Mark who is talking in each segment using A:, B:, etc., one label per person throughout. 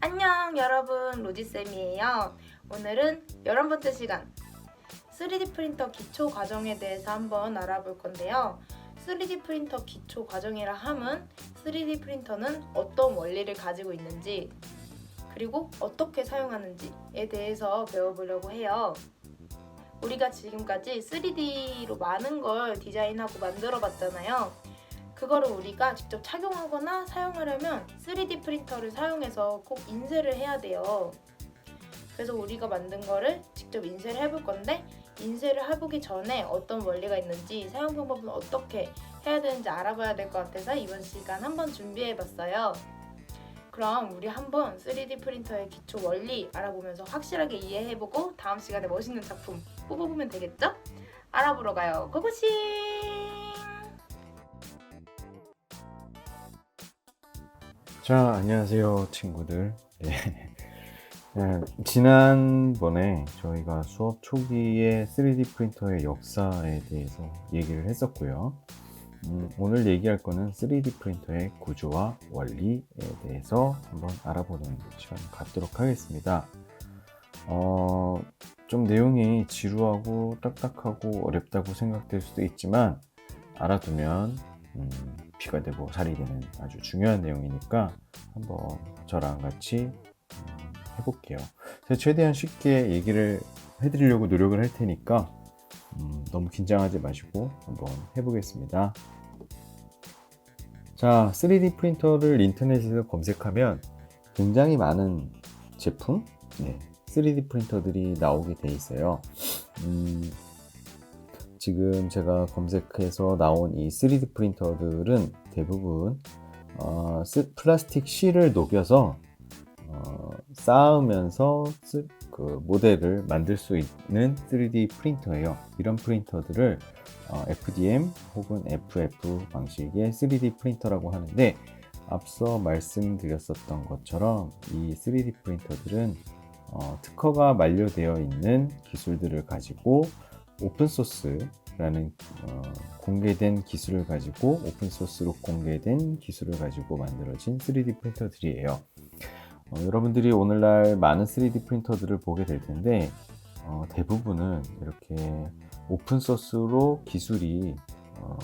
A: 안녕 여러분, 로지쌤이에요. 오늘은 11번째 시간 3D 프린터 기초 과정에 대해서 한번 알아볼 건데요. 3D 프린터 기초 과정이라 함은 3D 프린터는 어떤 원리를 가지고 있는지 그리고 어떻게 사용하는지에 대해서 배워보려고 해요. 우리가 지금까지 3D로 많은 걸 디자인하고 만들어 봤잖아요. 그거를 우리가 직접 착용하거나 사용하려면 3D 프린터를 사용해서 꼭 인쇄를 해야 돼요. 그래서 우리가 만든 거를 직접 인쇄를 해볼 건데, 인쇄를 해보기 전에 어떤 원리가 있는지, 사용 방법은 어떻게 해야 되는지 알아봐야 될 것 같아서 이번 시간 한번 준비해봤어요. 그럼 우리 한번 3D 프린터의 기초 원리 알아보면서 확실하게 이해해보고 다음 시간에 멋있는 작품 뽑아보면 되겠죠? 알아보러 가요. 고고싱!
B: 자, 안녕하세요, 친구들. 지난번에 저희가 수업 초기에 3D 프린터의 역사에 대해서 얘기를 했었고요. 오늘 얘기할 거는 3D 프린터의 구조와 원리에 대해서 한번 알아보는 시간 갖도록 하겠습니다. 좀 내용이 지루하고 딱딱하고 어렵다고 생각될 수도 있지만 알아두면 피가 되고 살이 되는 아주 중요한 내용이니까 한번 저랑 같이 해볼게요. 제가 최대한 쉽게 얘기를 해드리려고 노력을 할 테니까 너무 긴장하지 마시고 한번 해보겠습니다. 자, 3D 프린터를 인터넷에서 검색하면 굉장히 많은 제품, 3D 프린터들이 나오게 돼 있어요. 지금 제가 검색해서 나온 이 3D 프린터들은 대부분 플라스틱 실을 녹여서 쌓으면서 그 모델을 만들 수 있는 3D 프린터예요. 이런 프린터들을 FDM 혹은 FF 방식의 3D 프린터라고 하는데, 앞서 말씀드렸었던 것처럼 이 3D 프린터들은 특허가 만료되어 있는 기술들을 가지고 오픈소스라는 공개된 기술을 가지고 오픈소스로 공개된 기술을 가지고 만들어진 3D 프린터들이에요. 여러분들이 오늘날 많은 3D 프린터들을 보게 될 텐데 대부분은 이렇게 오픈소스로 기술이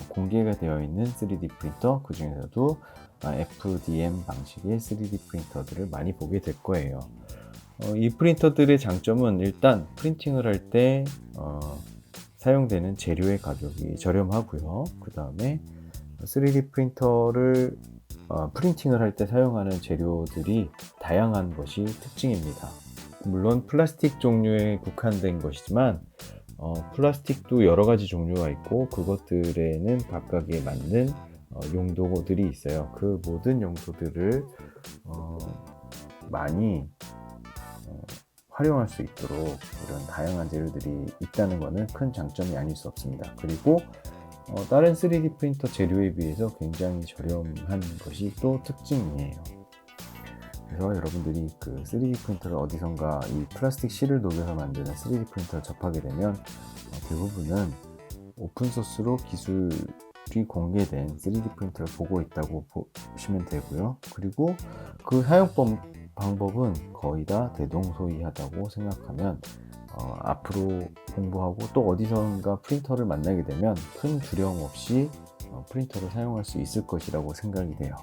B: 공개가 되어 있는 3D 프린터, 그 중에서도 FDM 방식의 3D 프린터들을 많이 보게 될 거예요. 이 프린터들의 장점은 일단 프린팅을 할 때 사용되는 재료의 가격이 저렴하고요. 그 다음에 3D 프린터를 프린팅을 할 때 사용하는 재료들이 다양한 것이 특징입니다. 물론 플라스틱 종류에 국한된 것이지만 플라스틱도 여러 가지 종류가 있고 그것들에는 각각에 맞는 용도들이 있어요. 그 모든 용도들을 많이 활용할 수 있도록 이런 다양한 재료들이 있다는 것은 큰 장점이 아닐 수 없습니다. 그리고 다른 3D 프린터 재료에 비해서 굉장히 저렴한 것이 또 특징이에요. 그래서 여러분들이 그 3D 프린터를 어디선가 이 플라스틱 실을 녹여서 만드는 3D 프린터를 접하게 되면 대부분은 오픈소스로 기술이 공개된 3D 프린터를 보고 있다고 보시면 되고요. 그리고 그 사용법 방법은 거의 다 대동소이하다고 생각하면 앞으로 공부하고 또 어디선가 프린터를 만나게 되면 큰 두려움 없이 프린터를 사용할 수 있을 것이라고 생각이 돼요.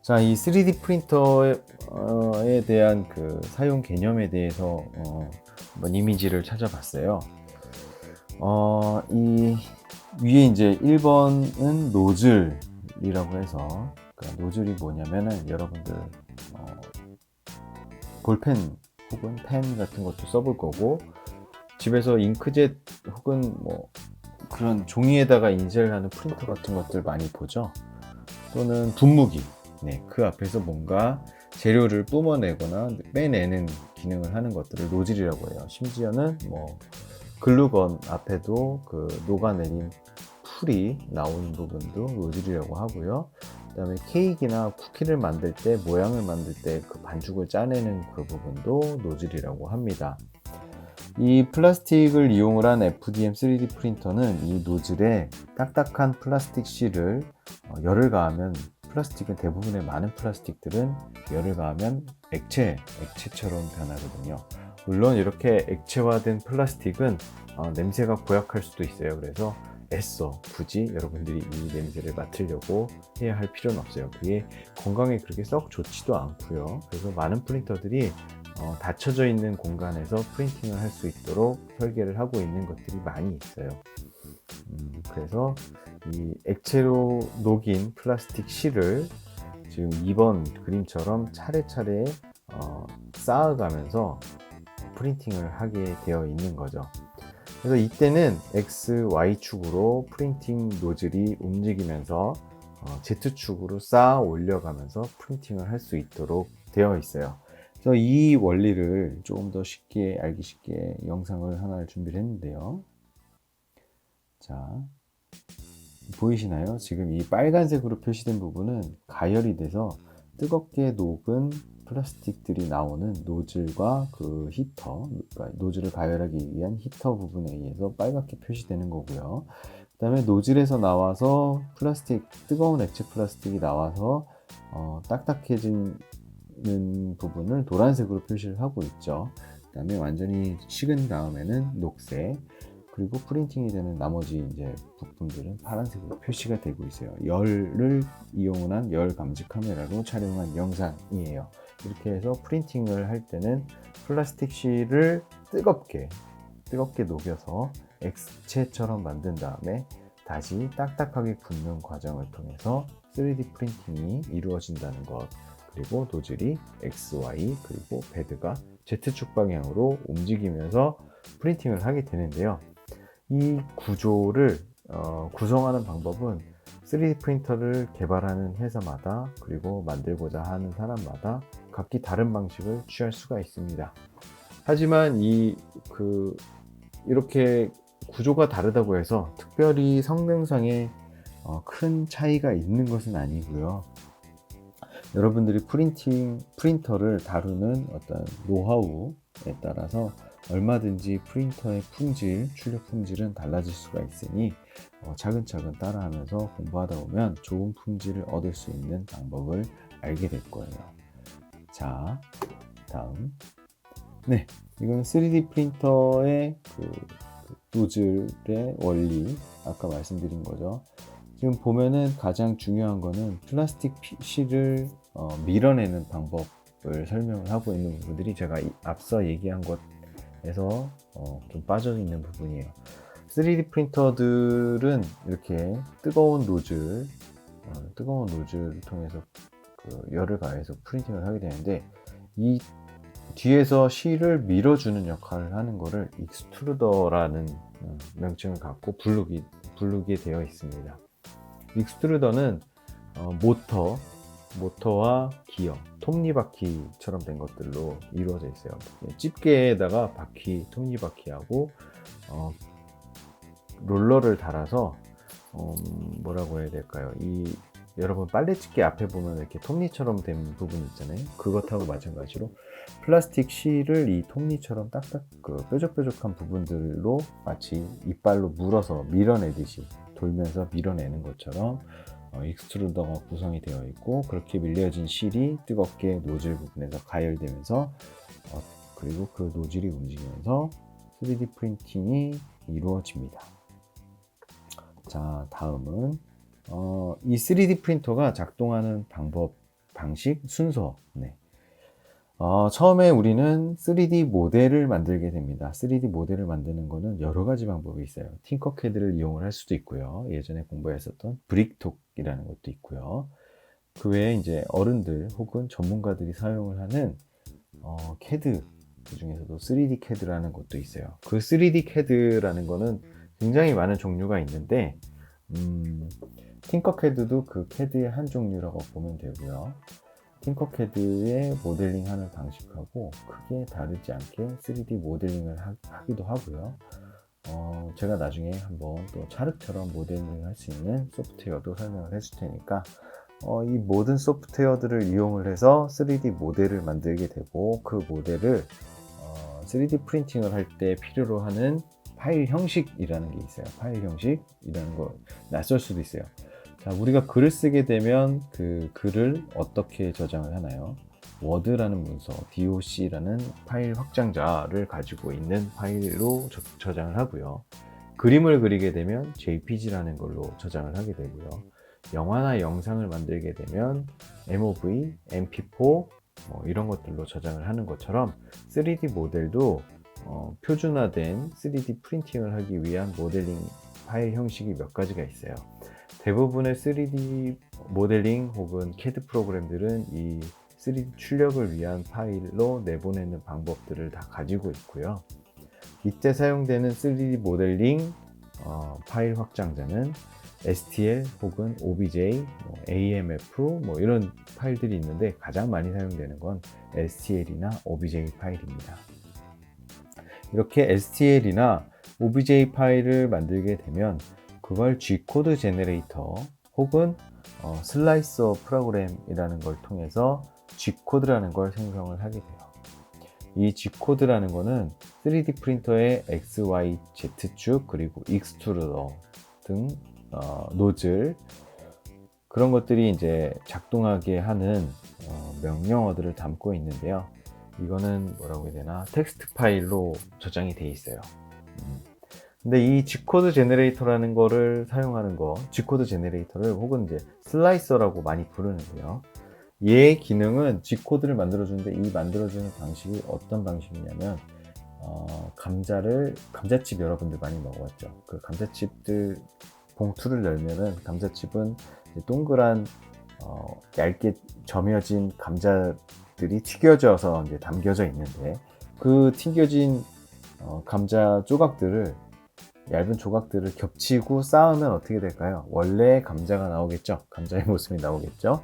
B: 자, 이 3D 프린터에 대한 그 사용 개념에 대해서 한번 이미지를 찾아봤어요. 이 위에 이제 1번은 노즐이라고 해서, 그러니까 노즐이 뭐냐면은 여러분들 볼펜 혹은 펜 같은 것도 써볼 거고, 집에서 잉크젯 혹은 뭐 그런 종이에다가 인쇄를 하는 프린터 같은 것들 많이 보죠. 또는 분무기, 그 앞에서 뭔가 재료를 뿜어내거나 빼내는 기능을 하는 것들을 노즐이라고 해요. 심지어는 뭐 글루건 앞에도 그 녹아내린 풀이 나오는 부분도 노즐이라고 하고요. 그 다음에 케이크나 쿠키를 만들 때, 모양을 만들 때 그 반죽을 짜내는 그 부분도 노즐이라고 합니다. 이 플라스틱을 이용을 한 FDM 3D 프린터는 이 노즐에 딱딱한 플라스틱 실을 열을 가하면 플라스틱은 대부분의 많은 플라스틱들은 열을 가하면 액체처럼 변하거든요. 물론 이렇게 액체화된 플라스틱은 냄새가 고약할 수도 있어요. 그래서 애써 굳이 여러분들이 이 냄새를 맡으려고 해야 할 필요는 없어요. 그게 건강에 그렇게 썩 좋지도 않고요. 그래서 많은 프린터들이 닫혀져 있는 공간에서 프린팅을 할 수 있도록 설계를 하고 있는 것들이 많이 있어요. 그래서 이 액체로 녹인 플라스틱 실을 지금 2번 그림처럼 차례차례 쌓아가면서 프린팅을 하게 되어 있는 거죠. 그래서 이때는 X, Y축으로 프린팅 노즐이 움직이면서 Z축으로 쌓아 올려가면서 프린팅을 할 수 있도록 되어 있어요. 그래서 이 원리를 조금 더 쉽게 알기 쉽게 영상을 하나를 준비를 했는데요. 자, 보이시나요? 지금 이 빨간색으로 표시된 부분은 가열이 돼서 뜨겁게 녹은 플라스틱들이 나오는 노즐과 그 히터, 그러니까 노즐을 가열하기 위한 히터 부분에 의해서 빨갛게 표시되는 거고요. 그 다음에 노즐에서 나와서 뜨거운 액체 플라스틱이 나와서 딱딱해지는 부분을 노란색으로 표시를 하고 있죠. 그 다음에 완전히 식은 다음에는 녹색, 그리고 프린팅이 되는 나머지 이제 부품들은 파란색으로 표시가 되고 있어요. 열을 이용한 열 감지 카메라로 촬영한 영상이에요. 이렇게 해서 프린팅을 할 때는 플라스틱 실을 뜨겁게 녹여서 액체처럼 만든 다음에 다시 딱딱하게 굽는 과정을 통해서 3D 프린팅이 이루어진다는 것, 그리고 노즐이 X, Y, 그리고 베드가 Z축 방향으로 움직이면서 프린팅을 하게 되는데요. 이 구조를 구성하는 방법은 3D 프린터를 개발하는 회사마다 그리고 만들고자 하는 사람마다 각기 다른 방식을 취할 수가 있습니다. 하지만 이렇게 구조가 다르다고 해서 특별히 성능상에 큰 차이가 있는 것은 아니고요. 여러분들이 프린터를 다루는 어떤 노하우에 따라서 얼마든지 프린터의 출력 품질은 달라질 수가 있으니 차근차근 따라하면서 공부하다 보면 좋은 품질을 얻을 수 있는 방법을 알게 될 거예요. 자, 다음. 네, 이건 3D 프린터의 그 노즐의 원리, 아까 말씀드린 거죠. 지금 보면은 가장 중요한 거는 플라스틱 실을 밀어내는 방법을 설명을 하고 있는 부분들이 제가 앞서 얘기한 것에서 좀 빠져 있는 부분이에요. 3D 프린터들은 이렇게 뜨거운 노즐을 통해서 그 열을 가해서 프린팅을 하게 되는데, 이 뒤에서 실을 밀어주는 역할을 하는 거를 익스트루더라는 명칭을 갖고 부르게 되어 있습니다. 익스트루더는 모터와 기어, 톱니바퀴처럼 된 것들로 이루어져 있어요. 집게에다가 톱니바퀴하고 롤러를 달아서 뭐라고 해야 될까요? 여러분 빨래집게 앞에 보면 이렇게 톱니처럼 된 부분 있잖아요. 그것하고 마찬가지로 플라스틱 실을 이 톱니처럼 뾰족뾰족한 부분들로 마치 이빨로 물어서 밀어내듯이 돌면서 밀어내는 것처럼 익스트루더가 구성이 되어 있고, 그렇게 밀려진 실이 뜨겁게 노즐 부분에서 가열되면서 그리고 그 노즐이 움직이면서 3D 프린팅이 이루어집니다. 자, 다음은 이 3D 프린터가 작동하는 방식, 순서. 네. 처음에 우리는 3D 모델을 만들게 됩니다. 3D 모델을 만드는 거는 여러 가지 방법이 있어요. 팅커캐드를 이용을 할 수도 있고요. 예전에 공부했었던 브릭톡이라는 것도 있고요. 그 외에 이제 어른들 혹은 전문가들이 사용을 하는 캐드, 그 중에서도 3D 캐드라는 것도 있어요. 그 3D 캐드라는 거는 굉장히 많은 종류가 있는데, 팅커캐드도 그 캐드의 한 종류라고 보면 되고요. 팅커캐드의 모델링하는 방식하고 크게 다르지 않게 3D 모델링을 하기도 하고요. 제가 나중에 한번 또 차르처럼 모델링을 할 수 있는 소프트웨어도 설명을 해줄 테니까 이 모든 소프트웨어들을 이용을 해서 3D 모델을 만들게 되고, 그 모델을 3D 프린팅을 할 때 필요로 하는 파일 형식이라는 게 있어요. 파일 형식이라는 거 낯설 수도 있어요. 자, 우리가 글을 쓰게 되면 그 글을 어떻게 저장을 하나요? 워드라는 문서, doc라는 파일 확장자를 가지고 있는 파일로 저장을 하고요. 그림을 그리게 되면 jpg라는 걸로 저장을 하게 되고요. 영화나 영상을 만들게 되면 MOV, MP4 이런 것들로 저장을 하는 것처럼 3D 모델도 표준화된 3D 프린팅을 하기 위한 모델링 파일 형식이 몇 가지가 있어요. 대부분의 3D 모델링 혹은 CAD 프로그램들은 이 3D 출력을 위한 파일로 내보내는 방법들을 다 가지고 있고요. 이때 사용되는 3D 모델링 파일 확장자는 STL 혹은 OBJ, AMF 이런 파일들이 있는데 가장 많이 사용되는 건 STL이나 OBJ 파일입니다. 이렇게 STL이나 OBJ 파일을 만들게 되면 그걸 G코드 제너레이터 혹은 슬라이서 프로그램이라는 걸 통해서 G코드라는 걸 생성을 하게 돼요. 이 G코드라는 거는 3D 프린터의 X, Y, Z축 그리고 익스트루더 등 노즐 그런 것들이 이제 작동하게 하는 명령어들을 담고 있는데요. 이거는 뭐라고 해야 되나? 텍스트 파일로 저장이 돼 있어요. 근데 이 G코드 제너레이터라는 거를 사용하는 거, G코드 제너레이터를 혹은 이제 슬라이서라고 많이 부르는데요. 얘의 기능은 G코드를 만들어주는데 이 만들어주는 방식이 어떤 방식이냐면 감자칩 여러분들 많이 먹어봤죠? 그 감자칩들 봉투를 열면은 감자칩은 동그란 얇게 점여진 감자들이 튀겨져서 이제 담겨져 있는데 그 튀겨진 감자 조각들을 얇은 조각들을 겹치고 쌓으면 어떻게 될까요? 원래 감자가 나오겠죠? 감자의 모습이 나오겠죠?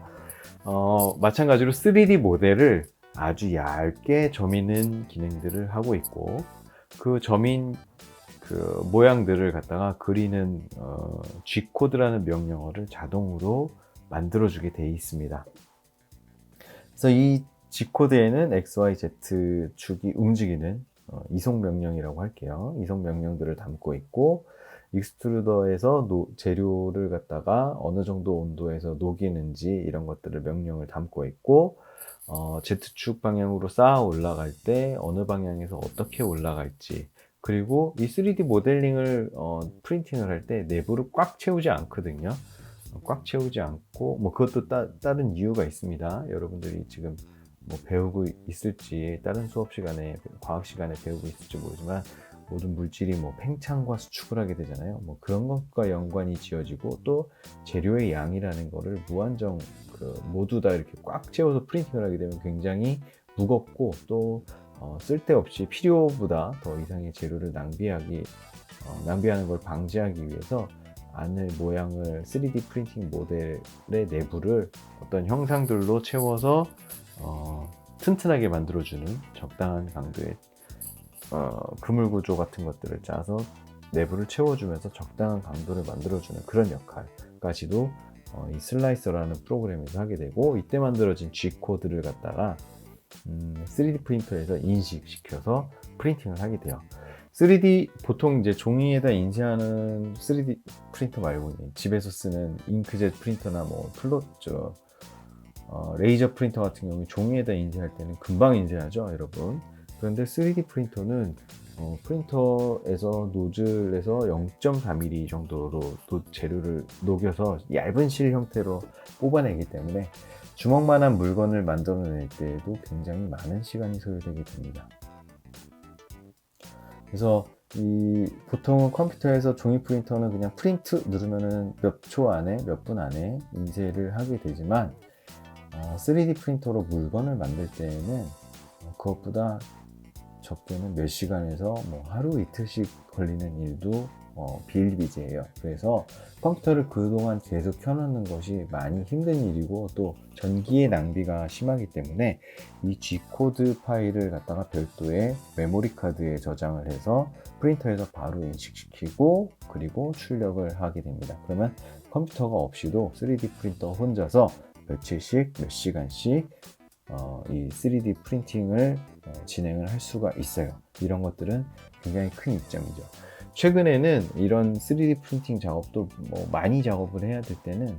B: 마찬가지로 3D 모델을 아주 얇게 점이는 기능들을 하고 있고 그 점인 그 모양들을 갖다가 그리는 G코드라는 명령어를 자동으로 만들어주게 되어 있습니다. 그래서 이 G코드에는 X, Y, Z 축이 움직이는 이송 명령이라고 할게요. 이송 명령들을 담고 있고 익스트루더에서 재료를 갖다가 어느 정도 온도에서 녹이는지 이런 것들을 명령을 담고 있고 Z축 방향으로 쌓아 올라갈 때 어느 방향에서 어떻게 올라갈지 그리고 이 3D 모델링을 프린팅을 할 때 내부를 꽉 채우지 않거든요. 꽉 채우지 않고 그것도 다른 이유가 있습니다. 여러분들이 지금 배우고 있을지 다른 수업 시간에 과학 시간에 배우고 있을지 모르지만 모든 물질이 팽창과 수축을 하게 되잖아요. 그런 것과 연관이 지어지고 또 재료의 양이라는 거를 무한정 모두 다 이렇게 꽉 채워서 프린팅을 하게 되면 굉장히 무겁고 또 쓸데없이 필요보다 더 이상의 재료를 낭비하는 걸 방지하기 위해서 안의 모양을 3D 프린팅 모델의 내부를 어떤 형상들로 채워서 튼튼하게 만들어주는 적당한 강도의 그물 구조 같은 것들을 짜서 내부를 채워주면서 적당한 강도를 만들어주는 그런 역할까지도 이 슬라이서라는 프로그램에서 하게 되고 이때 만들어진 G코드를 갖다가 3D 프린터에서 인식시켜서 프린팅을 하게 돼요. 3D 보통 이제 종이에다 인쇄하는 3D 프린터 말고 집에서 쓰는 잉크젯 프린터나 레이저 프린터 같은 경우 종이에다 인쇄할 때는 금방 인쇄하죠, 여러분. 그런데 3D 프린터는 프린터에서 노즐에서 0.4mm 정도로 재료를 녹여서 얇은 실 형태로 뽑아내기 때문에 주먹만한 물건을 만들어낼 때에도 굉장히 많은 시간이 소요되게 됩니다. 그래서 보통은 컴퓨터에서 종이 프린터는 그냥 프린트 누르면은 몇 초 안에, 몇 분 안에 인쇄를 하게 되지만 3D 프린터로 물건을 만들 때에는 그것보다 적게는 몇 시간에서 하루 이틀씩 걸리는 일도 비일비재해요. 그래서 컴퓨터를 그동안 계속 켜놓는 것이 많이 힘든 일이고 또 전기의 낭비가 심하기 때문에 이 G코드 파일을 갖다가 별도의 메모리 카드에 저장을 해서 프린터에서 바로 인식시키고 그리고 출력을 하게 됩니다. 그러면 컴퓨터가 없이도 3D 프린터 혼자서 며칠씩 몇 시간씩 이 3D 프린팅을 진행을 할 수가 있어요. 이런 것들은 굉장히 큰 이점이죠. 최근에는 이런 3D 프린팅 작업도 많이 작업을 해야 될 때는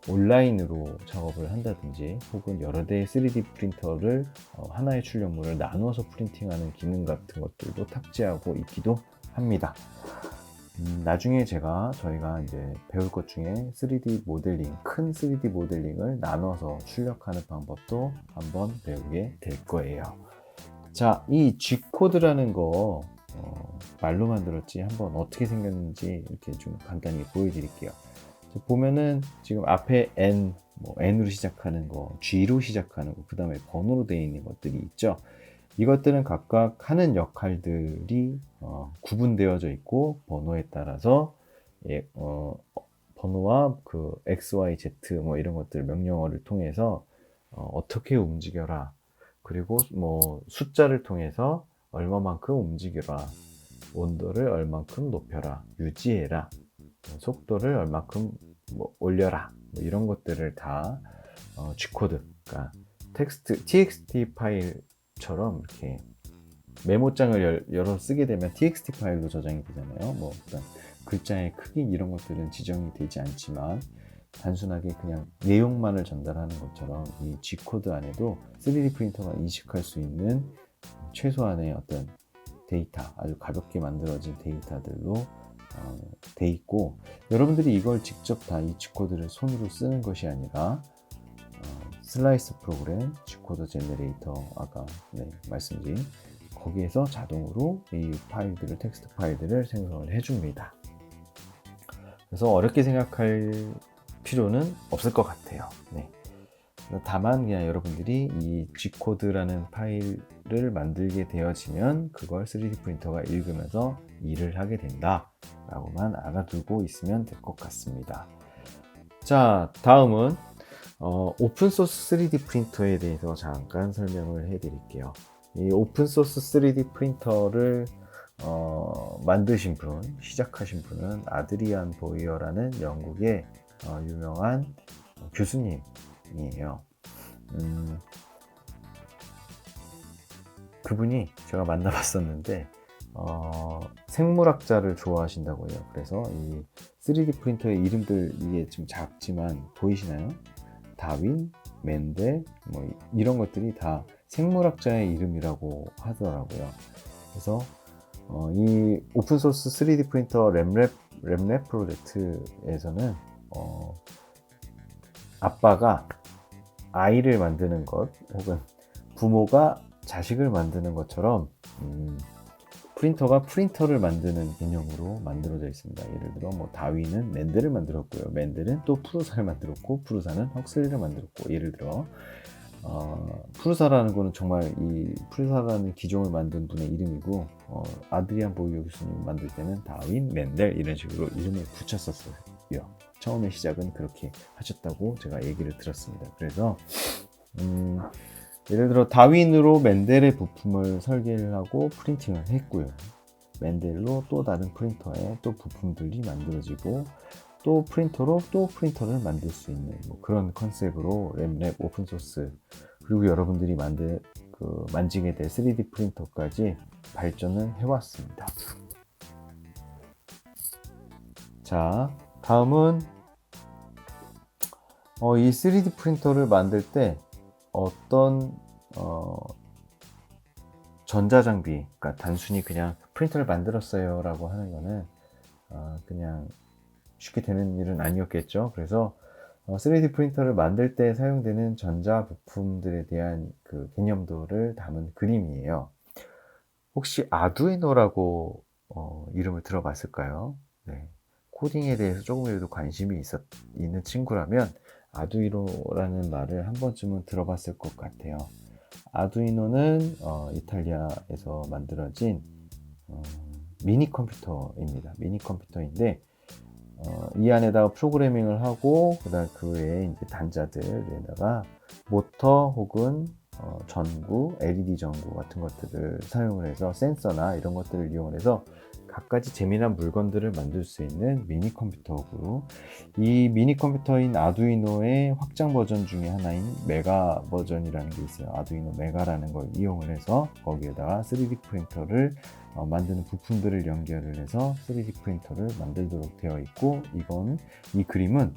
B: 온라인으로 작업을 한다든지 혹은 여러 대의 3D 프린터를 하나의 출력물을 나누어서 프린팅하는 기능 같은 것들도 탑재하고 있기도 합니다. 나중에 저희가 이제 배울 것 중에 3D 모델링, 큰 3D 모델링을 나눠서 출력하는 방법도 한번 배우게 될 거예요. 자, 이 G코드라는 거 말로 만들었지 한번 어떻게 생겼는지 이렇게 좀 간단히 보여드릴게요. 보면은 지금 앞에 N, N으로 시작하는 거, G로 시작하는 거, 그 다음에 번호로 되어 있는 것들이 있죠. 이것들은 각각 하는 역할들이 구분되어져 있고 번호에 따라서 번호와 그 X, Y, Z 이런 것들 명령어를 통해서 어떻게 움직여라, 그리고 숫자를 통해서 얼마만큼 움직여라, 온도를 얼만큼 높여라, 유지해라, 속도를 얼만큼 올려라, 이런 것들을 다 G코드, 그러니까 TXT 파일처럼 이렇게 메모장을 열어 쓰게 되면 TXT 파일로 저장이 되잖아요. 일단 글자의 크기 이런 것들은 지정이 되지 않지만 단순하게 그냥 내용만을 전달하는 것처럼 이 G코드 안에도 3D 프린터가 인식할 수 있는 최소한의 어떤 데이터, 아주 가볍게 만들어진 데이터들로 돼 있고, 여러분들이 이걸 직접 다 이 G코드를 손으로 쓰는 것이 아니라 슬라이스 프로그램, G코드 제너레이터, 아까 말씀드린 거기에서 자동으로 이 파일들을, 텍스트 파일들을 생성을 해줍니다. 그래서 어렵게 생각할 필요는 없을 것 같아요. 다만 그냥 여러분들이 이 G코드라는 파일을 만들게 되어지면 그걸 3D 프린터가 읽으면서 일을 하게 된다 라고만 알아두고 있으면 될 것 같습니다. 자, 다음은 오픈소스 3D 프린터에 대해서 잠깐 설명을 해 드릴게요. 이 오픈소스 3D 프린터를 만드신 분, 시작하신 분은 아드리안 보이어라는 영국의 유명한 교수님이에요. 그분이 제가 만나봤었는데 생물학자를 좋아하신다고 해요. 그래서 이 3D 프린터의 이름들, 이게 좀 작지만 보이시나요? 다윈, 맨델 이런 것들이 다 생물학자의 이름이라고 하더라고요. 그래서 이 오픈소스 3D 프린터 램랩 프로젝트에서는 아빠가 아이를 만드는 것, 혹은 부모가 자식을 만드는 것처럼 프린터가 프린터를 만드는 개념으로 만들어져 있습니다. 예를 들어 다윈은 맨델을 만들었고요. 맨델은 또 프루사를 만들었고, 프루사는 헉슬리를 만들었고, 예를 들어 프루사라는 거는 정말 이 프루사라는 기종을 만든 분의 이름이고, 아드리안 보이어 교수님 만들 때는 다윈, 맨델 이런 식으로 이름을 붙였었어요. 처음에 시작은 그렇게 하셨다고 제가 얘기를 들었습니다. 그래서 예를 들어 다윈으로 맨델의 부품을 설계를 하고 프린팅을 했고요. 맨델로 또 다른 프린터에 또 부품들이 만들어지고, 또 프린터로 또 프린터를 만들 수 있는 그런 컨셉으로 램랩 오픈소스, 그리고 여러분들이 만지게 될 3D 프린터까지 발전을 해왔습니다. 자, 다음은 이 3D 프린터를 만들 때 어떤 전자장비, 그러니까 단순히 그냥 프린터를 만들었어요 라고 하는 거는 그냥 쉽게 되는 일은 아니었겠죠. 그래서 3D 프린터를 만들 때 사용되는 전자 부품들에 대한 그 개념도를 담은 그림이에요. 혹시 아두이노라고 이름을 들어봤을까요? 코딩에 대해서 조금이라도 관심이 있는 친구라면 아두이노라는 말을 한 번쯤은 들어봤을 것 같아요. 아두이노는 이탈리아에서 만들어진 미니 컴퓨터입니다. 미니 컴퓨터인데 이 안에다가 프로그래밍을 하고, 그다음 그 외에 이제 단자들에다가 모터 혹은 전구, LED 전구 같은 것들을 사용을 해서 센서나 이런 것들을 이용해서 갖가지 재미난 물건들을 만들 수 있는 미니 컴퓨터고, 이 미니 컴퓨터인 아두이노의 확장 버전 중에 하나인 메가 버전이라는 게 있어요. 아두이노 메가라는 걸 이용을 해서 거기에다가 3D 프린터를 만드는 부품들을 연결을 해서 3D 프린터를 만들도록 되어 있고, 이 그림은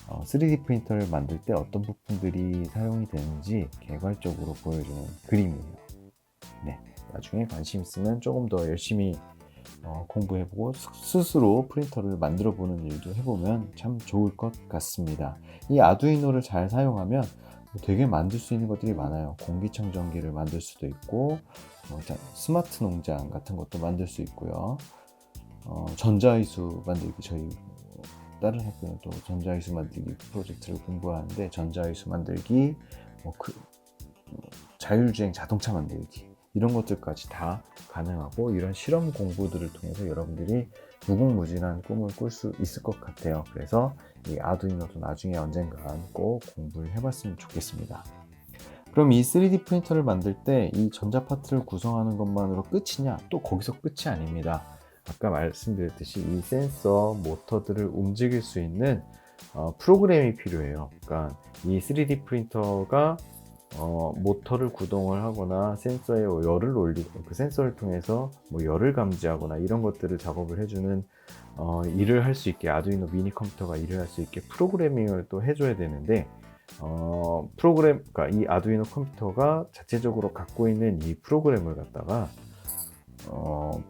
B: 3D 프린터를 만들 때 어떤 부품들이 사용이 되는지 개괄적으로 보여주는 그림이에요. 네, 나중에 관심 있으면 조금 더 열심히 공부해보고 스스로 프린터를 만들어보는 일도 해보면 참 좋을 것 같습니다. 이 아두이노를 잘 사용하면 되게 만들 수 있는 것들이 많아요. 공기청정기를 만들 수도 있고 스마트 농장 같은 것도 만들 수 있고요. 전자이수 만들기, 저희 다른 학교는 또 전자이수 만들기 프로젝트를 공부하는데 전자이수 만들기, 자율주행 자동차 만들기 이런 것들까지 다 가능하고, 이런 실험 공부들을 통해서 여러분들이 무궁무진한 꿈을 꿀 수 있을 것 같아요. 그래서 이 아두이노도 나중에 언젠간 꼭 공부를 해봤으면 좋겠습니다. 그럼 이 3D 프린터를 만들 때 이 전자 파트를 구성하는 것만으로 끝이냐? 또 거기서 끝이 아닙니다. 아까 말씀드렸듯이 이 센서, 모터들을 움직일 수 있는 프로그램이 필요해요. 그러니까 이 3D 프린터가 모터를 구동을 하거나 센서에 열을 올리고 그 센서를 통해서 열을 감지하거나 이런 것들을 작업을 해주는 일을 할 수 있게, 아두이노 미니 컴퓨터가 일을 할 수 있게 프로그래밍을 또 해줘야 되는데, 그러니까 이 아두이노 컴퓨터가 자체적으로 갖고 있는 이 프로그램을 갖다가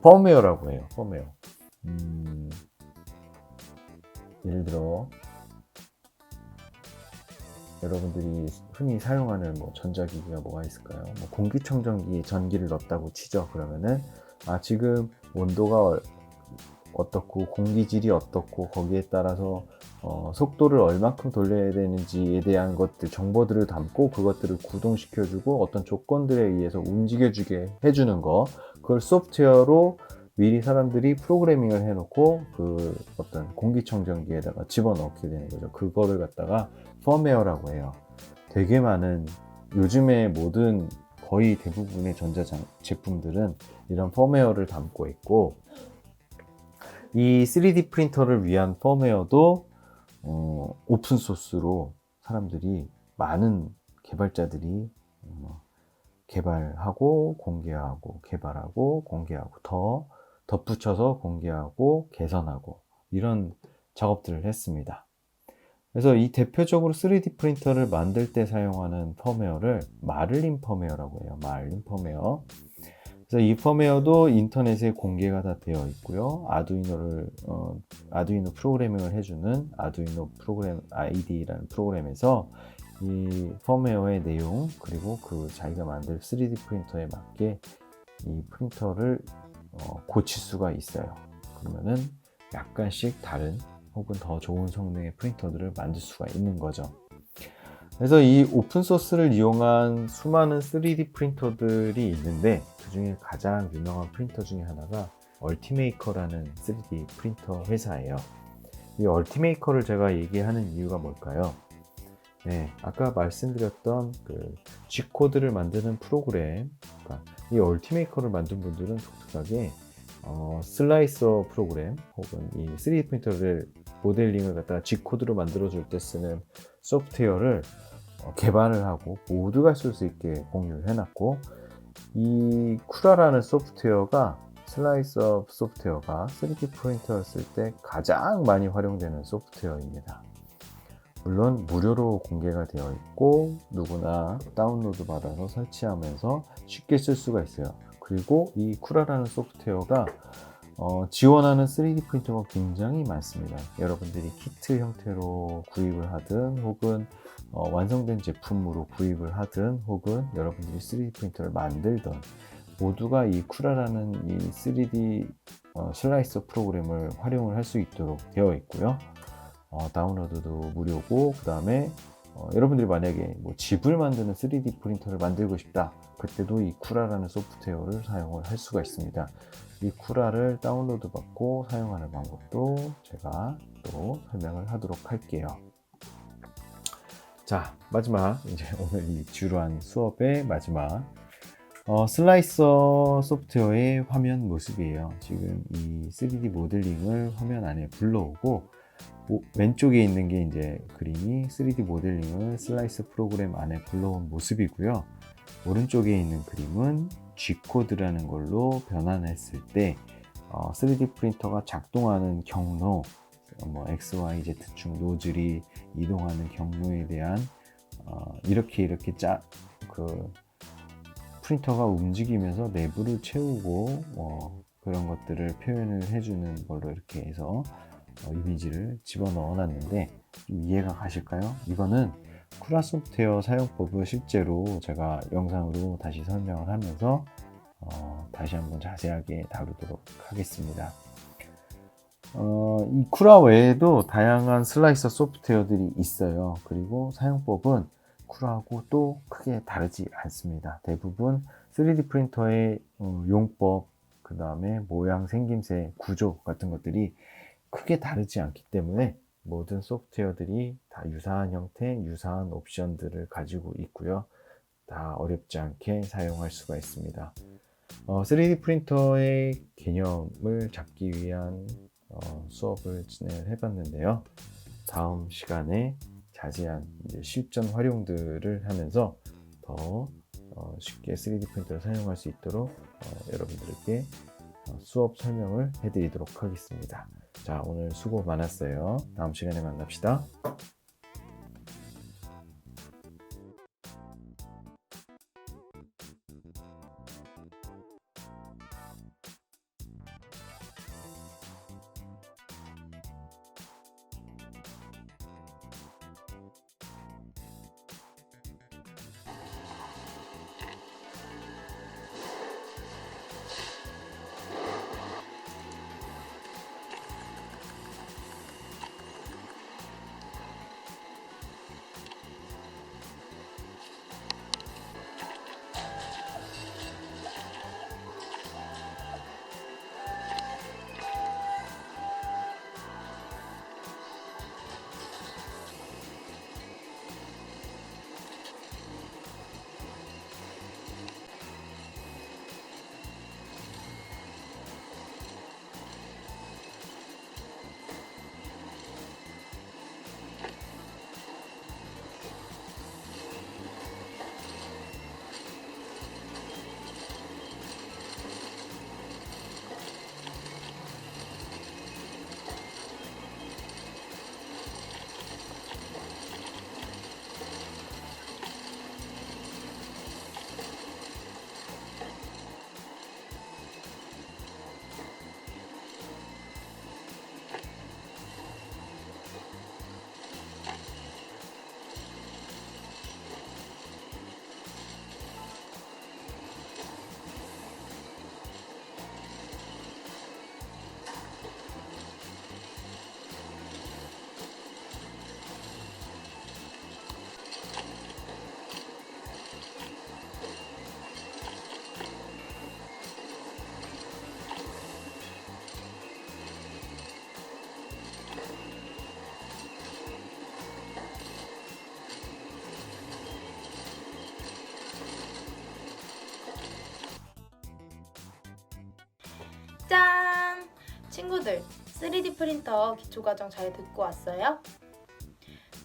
B: 펌웨어라고 해요. 펌웨어. 예를 들어 여러분들이 흔히 사용하는 전자기기가 뭐가 있을까요? 공기청정기 전기를 넣었다고 치죠. 그러면은 지금 온도가 어떻고 공기질이 어떻고 거기에 따라서 속도를 얼마큼 돌려야 되는지에 대한 것들, 정보들을 담고 그것들을 구동시켜주고 어떤 조건들에 의해서 움직여주게 해주는 거, 그걸 소프트웨어로 미리 사람들이 프로그래밍을 해놓고 그 어떤 공기청정기에다가 집어넣게 되는 거죠. 그거를 갖다가 펌웨어라고 해요. 되게 많은, 요즘의 모든 거의 대부분의 전자 제품들은 이런 펌웨어를 담고 있고, 이 3D 프린터를 위한 펌웨어도 오픈소스로 사람들이, 많은 개발자들이 개발하고 공개하고 개발하고 공개하고 더 덧붙여서 공개하고 개선하고 이런 작업들을 했습니다. 그래서 이 대표적으로 3D 프린터를 만들 때 사용하는 펌웨어를 마를린 펌웨어라고 해요. 마를린 펌웨어. 그래서 이 펌웨어도 인터넷에 공개가 다 되어 있고요. 아두이노 프로그래밍을 해주는 아두이노 프로그램 ID라는 프로그램에서 이 펌웨어의 내용, 그리고 그 자기가 만들 3D 프린터에 맞게 이 프린터를 고칠 수가 있어요. 그러면은 약간씩 다른 혹은 더 좋은 성능의 프린터들을 만들 수가 있는 거죠. 그래서 이 오픈소스를 이용한 수많은 3D 프린터들이 있는데, 그 중에 가장 유명한 프린터 중에 하나가 얼티메이커라는 3D 프린터 회사예요. 이 얼티메이커를 제가 얘기하는 이유가 뭘까요? 네, 아까 말씀드렸던 그 G코드를 만드는 프로그램, 그러니까 이 얼티메이커를 만든 분들은 독특하게 슬라이서 프로그램 혹은 이 3D 프린터를 모델링을 갖다가 G코드로 만들어줄 때 쓰는 소프트웨어를 개발을 하고 모두가 쓸 수 있게 공유를 해놨고, 이 쿠라라는 소프트웨어가, 슬라이서 소프트웨어가 3D 프린터를 쓸 때 가장 많이 활용되는 소프트웨어입니다. 물론 무료로 공개가 되어 있고 누구나 다운로드 받아서 설치하면서 쉽게 쓸 수가 있어요. 그리고 이 쿠라라는 소프트웨어가 지원하는 3D 프린터가 굉장히 많습니다. 여러분들이 키트 형태로 구입을 하든 혹은 완성된 제품으로 구입을 하든 혹은 여러분들이 3D 프린터를 만들든 모두가 이 쿠라라는 이 3D 슬라이서 프로그램을 활용을 할 수 있도록 되어 있고요. 다운로드도 무료고, 그 다음에 여러분들이 만약에 집을 만드는 3D 프린터를 만들고 싶다, 그때도 이 쿠라라는 소프트웨어를 사용을 할 수가 있습니다. 이 쿠라를 다운로드 받고 사용하는 방법도 제가 또 설명을 하도록 할게요. 자, 마지막, 이제 오늘 이 주요한 수업의 마지막 슬라이서 소프트웨어의 화면 모습이에요. 지금 이 3D 모델링을 화면 안에 불러오고, 왼쪽에 있는 게 이제 그림이 3D 모델링을 슬라이스 프로그램 안에 불러온 모습이고요. 오른쪽에 있는 그림은 G코드라는 걸로 변환했을 때 3D 프린터가 작동하는 경로, 뭐 XYZ축 노즐이 이동하는 경로에 대한 이렇게 그 프린터가 움직이면서 내부를 채우고 그런 것들을 표현을 해주는 걸로 이렇게 해서 이미지를 집어넣어 놨는데 좀 이해가 가실까요? 이거는 쿠라 소프트웨어 사용법을 실제로 제가 영상으로 다시 설명을 하면서 다시 한번 자세하게 다루도록 하겠습니다. 이 쿠라 외에도 다양한 슬라이서 소프트웨어들이 있어요. 그리고 사용법은 쿠라하고 또 크게 다르지 않습니다. 대부분 3D 프린터의 용법, 그 다음에 모양, 생김새, 구조 같은 것들이 크게 다르지 않기 때문에 모든 소프트웨어들이 다 유사한 형태, 유사한 옵션들을 가지고 있고요. 다 어렵지 않게 사용할 수가 있습니다. 3D 프린터의 개념을 잡기 위한 수업을 진행을 해봤는데요. 다음 시간에 자세한 실전 활용들을 하면서 더 쉽게 3D 프린터를 사용할 수 있도록 여러분들께 수업 설명을 해드리도록 하겠습니다. 자, 오늘 수고 많았어요. 다음 시간에 만납시다.
A: 짠! 친구들, 3D 프린터 기초과정 잘 듣고 왔어요?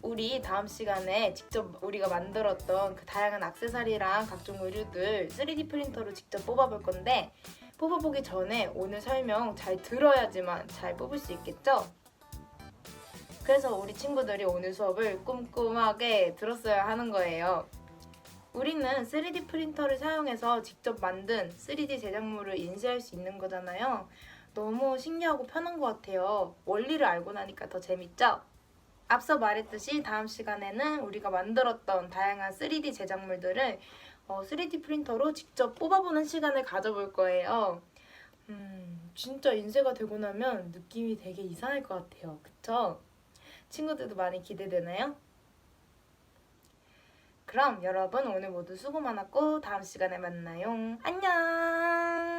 A: 우리 다음 시간에 직접 우리가 만들었던 그 다양한 액세서리랑 각종 의류들 3D 프린터로 직접 뽑아볼 건데 뽑아보기 전에 오늘 설명 잘 들어야지만 잘 뽑을 수 있겠죠? 그래서 우리 친구들이 오늘 수업을 꼼꼼하게 들었어야 하는 거예요. 우리는 3D 프린터를 사용해서 직접 만든 3D 제작물을 인쇄할 수 있는 거잖아요. 너무 신기하고 편한 것 같아요. 원리를 알고 나니까 더 재밌죠? 앞서 말했듯이 다음 시간에는 우리가 만들었던 다양한 3D 제작물들을 3D 프린터로 직접 뽑아보는 시간을 가져볼 거예요. 진짜 인쇄가 되고 나면 느낌이 되게 이상할 것 같아요. 그쵸? 친구들도 많이 기대되나요? 그럼 여러분 오늘 모두 수고 많았고 다음 시간에 만나요. 안녕!